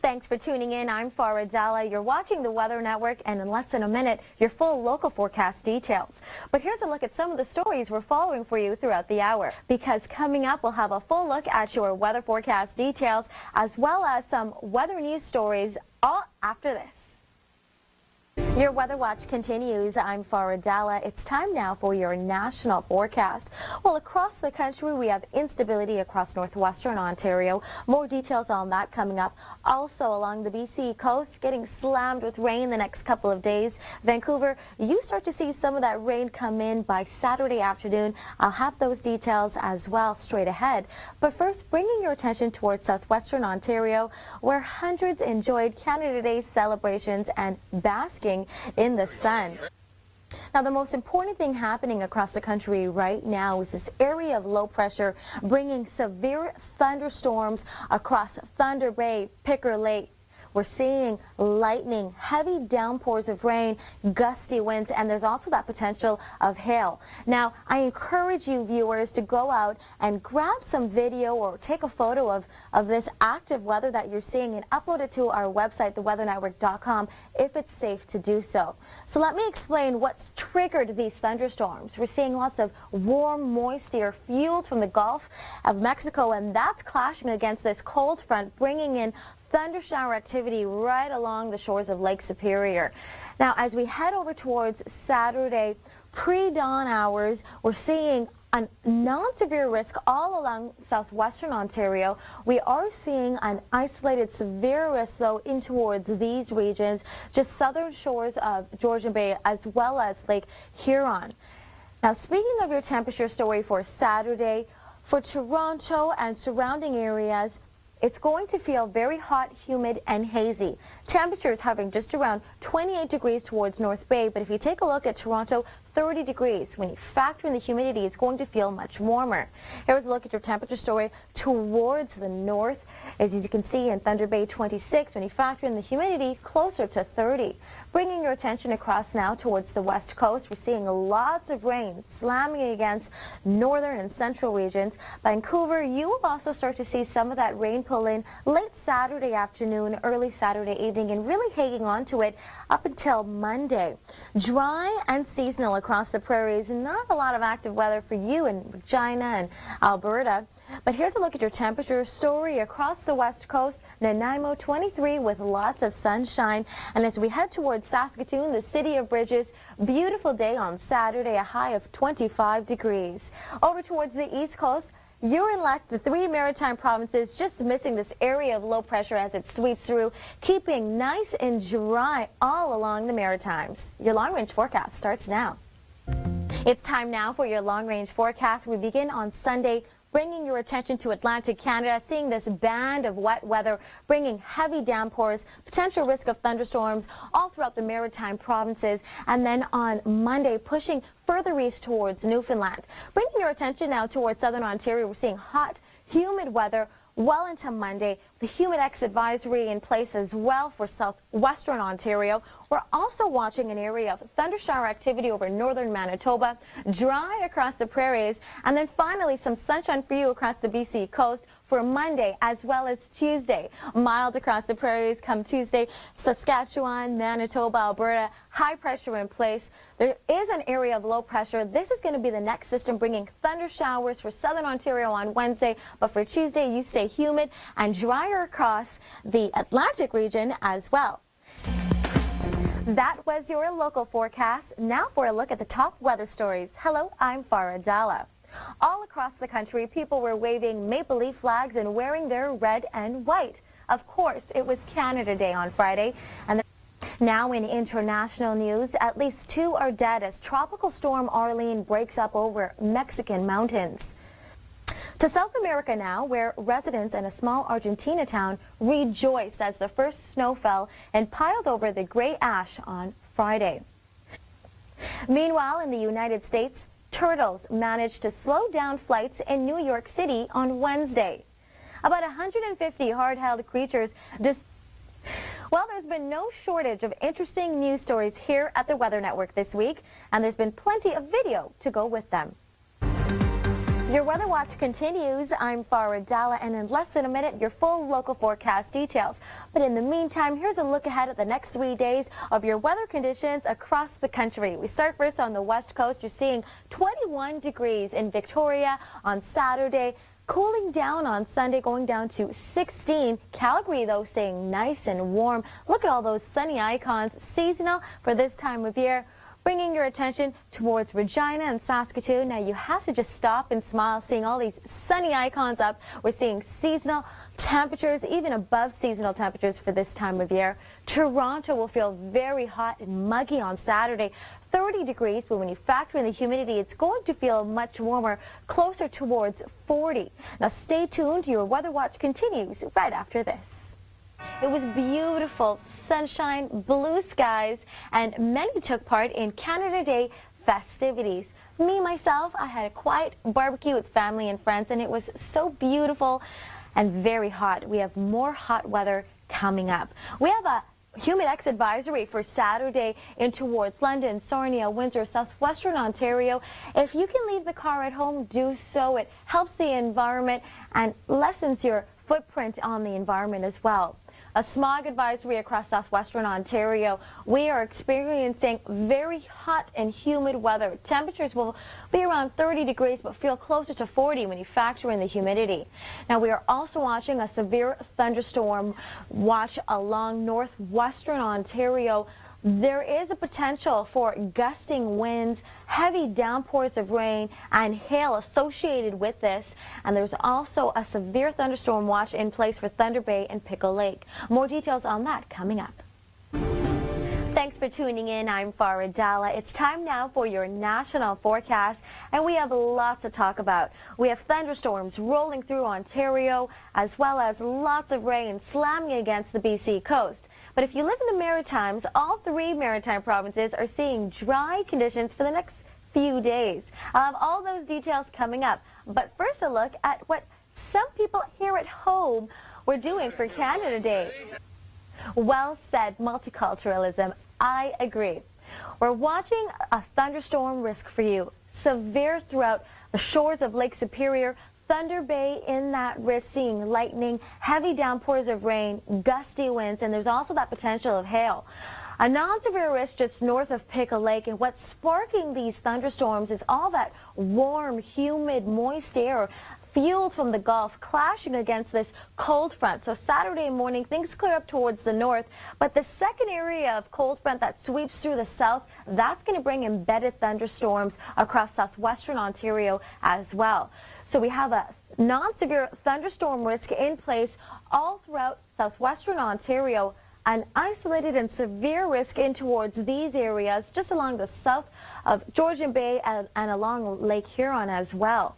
Thanks for tuning in. I'm Farah Dhalla. You're watching the Weather Network, and in less than a minute, your full local forecast details. But here's a look at some of the stories we're following for you throughout the hour. Because coming up, we'll have a full look at your weather forecast details, as well as some weather news stories all after this. Your Weather Watch continues. I'm Farah Dhalla. It's time now for your national forecast. Well, across the country, we have instability across northwestern Ontario. More details on that coming up. Also along the BC coast, getting slammed with rain the next couple of days. Vancouver, you start to see some of that rain come in by Saturday afternoon. I'll have those details as well straight ahead. But first, bringing your attention towards southwestern Ontario, where hundreds enjoyed Canada Day celebrations and basking in the sun. Now, the most important thing happening across the country right now is this area of low pressure bringing severe thunderstorms across Thunder Bay, Picker Lake. We're seeing lightning, heavy downpours of rain, gusty winds, and there's also that potential of hail. Now, I encourage you viewers to go out and grab some video or take a photo of this active weather that you're seeing and upload it to our website, theweathernetwork.com, if it's safe to do so. So let me explain what's triggered these thunderstorms. We're seeing lots of warm, moist air fueled from the Gulf of Mexico, and that's clashing against this cold front, bringing in thunder shower activity right along the shores of Lake Superior. Now, as we head over towards Saturday, pre-dawn hours, we're seeing a non-severe risk all along southwestern Ontario. We are seeing an isolated severe risk, though, in towards these regions, just southern shores of Georgian Bay as well as Lake Huron. Now, speaking of your temperature story for Saturday, for Toronto and surrounding areas, it's going to feel very hot, humid, and hazy. Temperatures hovering just around 28 degrees towards North Bay, but if you take a look at Toronto, 30 degrees. When you factor in the humidity, it's going to feel much warmer. Here's a look at your temperature story towards the north. As you can see in Thunder Bay, 26. When you factor in the humidity, closer to 30. Bringing your attention across now towards the west coast, we're seeing lots of rain slamming against northern and central regions. Vancouver, you will also start to see some of that rain pull in late Saturday afternoon, early Saturday evening, and really hanging on to it up until Monday. Dry and seasonal across the prairies. Not a lot of active weather for you in Regina and Alberta. But here's a look at your temperature story across the west coast. Nanaimo, 23 with lots of sunshine. And as we head towards Saskatoon, the city of bridges, beautiful day on Saturday, a high of 25 degrees. Over towards the east coast, you're in luck. The three maritime provinces just missing this area of low pressure as it sweeps through, keeping nice and dry all along the Maritimes. Your long-range forecast starts now. It's time now for your long-range forecast. We begin on Sunday, bringing your attention to Atlantic Canada, seeing this band of wet weather, bringing heavy downpours, potential risk of thunderstorms all throughout the maritime provinces. And then on Monday, pushing further east towards Newfoundland. Bringing your attention now towards southern Ontario, we're seeing hot, humid weather well into Monday. The Humid X advisory in place as well for southwestern Ontario. We're also watching an area of thunder shower activity over northern Manitoba, dry across the prairies, and then finally some sunshine for you across the BC coast for Monday as well as Tuesday. Mild across the prairies come Tuesday. Saskatchewan, Manitoba, Alberta, high pressure in place. There is an area of low pressure. This is going to be the next system bringing thunder showers for southern Ontario on Wednesday, but for Tuesday you stay humid and drier across the Atlantic region as well. That was your local forecast. Now for a look at the top weather stories. Hello, I'm Farah Dhalla. All across the country, people were waving maple leaf flags and wearing their red and white. Of course, it was Canada Day on Friday. And now in international news, at least 2 are dead as Tropical Storm Arlene breaks up over Mexican mountains. To South America now, where residents in a small Argentina town rejoiced as the first snow fell and piled over the gray ash on Friday. Meanwhile, in the United States, turtles managed to slow down flights in New York City on Wednesday. About 150 hard-held creatures. Well, there's been no shortage of interesting news stories here at the Weather Network this week, and there's been plenty of video to go with them. Your weather watch continues. I'm Farah Dhalla, and in less than a minute, your full local forecast details. But in the meantime, here's a look ahead at the next 3 days of your weather conditions across the country. We start first on the west coast. You're seeing 21 degrees in Victoria on Saturday. Cooling down on Sunday, going down to 16. Calgary, though, staying nice and warm. Look at all those sunny icons, seasonal for this time of year. Bringing your attention towards Regina and Saskatoon. Now you have to just stop and smile seeing all these sunny icons up. We're seeing seasonal temperatures, even above seasonal temperatures for this time of year. Toronto will feel very hot and muggy on Saturday. 30 degrees, but when you factor in the humidity, it's going to feel much warmer, closer towards 40. Now stay tuned. Your weather watch continues right after this. It was beautiful, sunshine, blue skies, and many took part in Canada Day festivities. Me, myself, I had a quiet barbecue with family and friends, and it was so beautiful and very hot. We have more hot weather coming up. We have a Humidex advisory for Saturday in towards London, Sarnia, Windsor, southwestern Ontario. If you can leave the car at home, do so. It helps the environment and lessens your footprint on the environment as well. A smog advisory across southwestern Ontario. We are experiencing very hot and humid weather. Temperatures will be around 30 degrees but feel closer to 40 when you factor in the humidity. Now we are also watching a severe thunderstorm watch along northwestern Ontario. There is a potential for gusting winds, heavy downpours of rain, and hail associated with this. And there's also a severe thunderstorm watch in place for Thunder Bay and Pickle Lake. More details on that coming up. Thanks for tuning in. I'm Farah Dhalla. It's time now for your national forecast, and we have lots to talk about. We have thunderstorms rolling through Ontario, as well as lots of rain slamming against the BC coast. But if you live in the Maritimes, all 3 maritime provinces are seeing dry conditions for the next few days. I'll have all those details coming up. But first, a look at what some people here at home were doing for Canada Day. Well said, multiculturalism. I agree. We're watching a thunderstorm risk for you. Severe throughout the shores of Lake Superior. Thunder Bay in that risk, seeing lightning, heavy downpours of rain, gusty winds, and there's also that potential of hail. A non-severe risk just north of Pickle Lake, and what's sparking these thunderstorms is all that warm, humid, moist air fueled from the Gulf clashing against this cold front. So Saturday morning, things clear up towards the north, but the second area of cold front that sweeps through the south, that's going to bring embedded thunderstorms across southwestern Ontario as well. So we have a non-severe thunderstorm risk in place all throughout southwestern Ontario, an isolated and severe risk in towards these areas just along the south of Georgian Bay and along Lake Huron as well.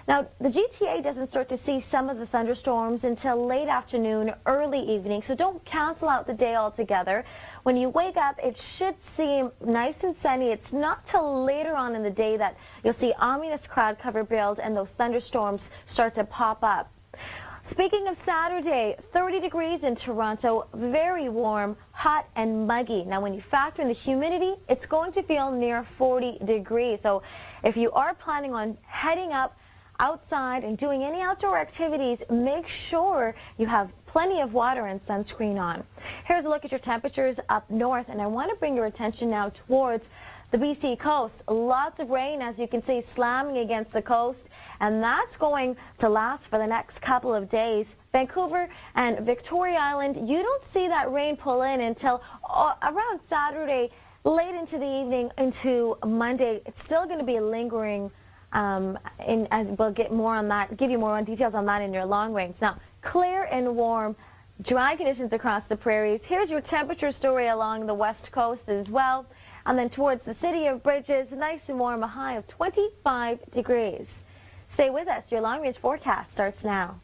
Now, the GTA doesn't start to see some of the thunderstorms until late afternoon, early evening, so don't cancel out the day altogether. When you wake up, it should seem nice and sunny. It's not till later on in the day that you'll see ominous cloud cover build and those thunderstorms start to pop up. Speaking of Saturday, 30 degrees in Toronto, very warm, hot and muggy. Now when you factor in the humidity, it's going to feel near 40 degrees. So if you are planning on heading up outside and doing any outdoor activities, make sure you have plenty of water and sunscreen on. Here's a look at your temperatures up north, and I want to bring your attention now towards the BC coast. Lots of rain, as you can see, slamming against the coast, and that's going to last for the next couple of days. Vancouver and Victoria Island, you don't see that rain pull in until around Saturday, late into the evening into Monday. It's still going to be lingering. As we'll get more on that, give you more on details on that in your long range. Now, clear and warm, dry conditions across the prairies. Here's your temperature story along the west coast as well. And then towards the city of Bridges, nice and warm, a high of 25 degrees. Stay with us. Your long range forecast starts now.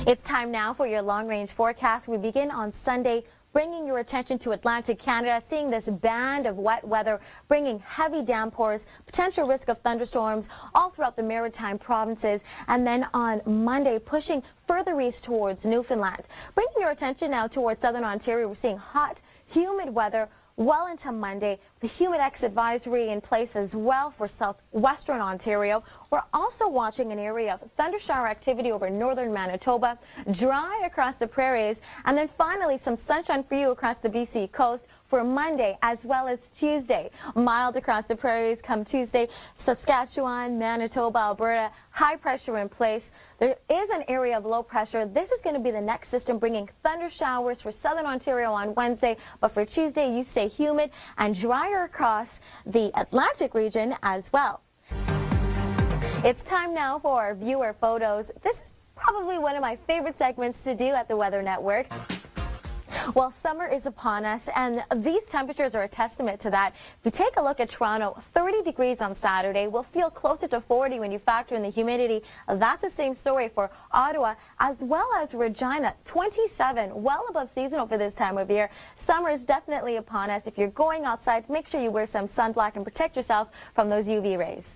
It's time now for your long range forecast. We begin on Sunday, bringing your attention to Atlantic Canada, seeing this band of wet weather, bringing heavy downpours, potential risk of thunderstorms all throughout the maritime provinces, and then on Monday, pushing further east towards Newfoundland. Bringing your attention now towards southern Ontario, we're seeing hot, humid weather, well into Monday. The Humidex advisory in place as well for southwestern Ontario. We're also watching an area of thundershower activity over northern Manitoba, dry across the prairies, and then finally some sunshine for you across the BC coast for Monday as well as Tuesday. Mild across the prairies come Tuesday. Saskatchewan, Manitoba, Alberta, high pressure in place. There is an area of low pressure. This is going to be the next system bringing thunder showers for southern Ontario on Wednesday, but for Tuesday you stay humid and drier across the Atlantic region as well. It's time now for our viewer photos. This is probably one of my favorite segments to do at the Weather Network. Well, summer is upon us, and these temperatures are a testament to that. If you take a look at Toronto, 30 degrees on Saturday. We'll feel closer to 40 when you factor in the humidity. That's the same story for Ottawa as well as Regina, 27, well above seasonal for this time of year. Summer is definitely upon us. If you're going outside, make sure you wear some sunblock and protect yourself from those UV rays.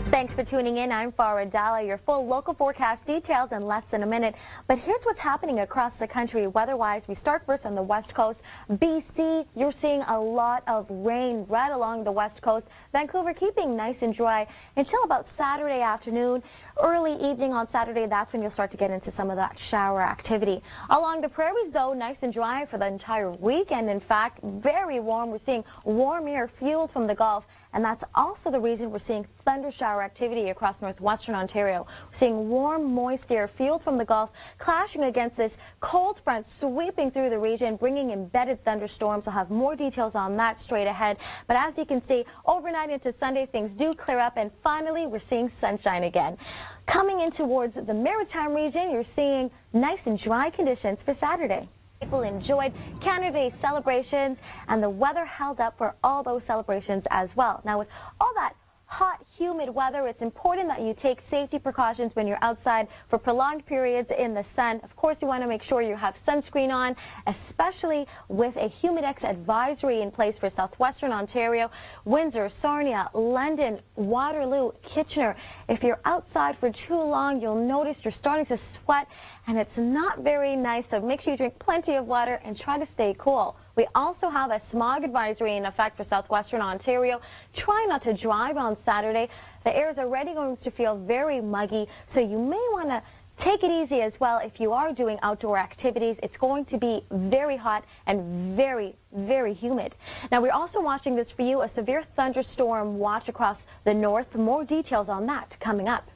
Thanks for tuning in. I'm Farah Dhalla. Your full local forecast details in less than a minute. But here's what's happening across the country weather-wise. We start first on the west coast. BC, you're seeing a lot of rain right along the west coast. Vancouver keeping nice and dry until about Saturday afternoon. Early evening on Saturday, that's when you'll start to get into some of that shower activity. Along the prairies, though, nice and dry for the entire weekend. In fact, very warm. We're seeing warm air fueled from the Gulf. And that's also the reason we're seeing thunder shower activity across northwestern Ontario. We're seeing warm, moist air fueled from the Gulf clashing against this cold front sweeping through the region, bringing embedded thunderstorms. I'll have more details on that straight ahead. But as you can see, overnight into Sunday, things do clear up, and finally we're seeing sunshine again. Coming in towards the Maritime region, you're seeing nice and dry conditions for Saturday. People enjoyed Canada Day celebrations, and the weather held up for all those celebrations as well. Now, with all that hot, humid weather, it's important that you take safety precautions when you're outside for prolonged periods in the sun. Of course, you want to make sure you have sunscreen on, especially with a Humidex advisory in place for southwestern Ontario, Windsor, Sarnia, London, Waterloo, Kitchener. If you're outside for too long, you'll notice you're starting to sweat, and it's not very nice, so make sure you drink plenty of water and try to stay cool. We also have a smog advisory in effect for southwestern Ontario. Try not to drive on Saturday. The air is already going to feel very muggy, so you may want to take it easy as well if you are doing outdoor activities. It's going to be very hot and very, very humid. Now, we're also watching this for you, a severe thunderstorm watch across the north. More details on that coming up.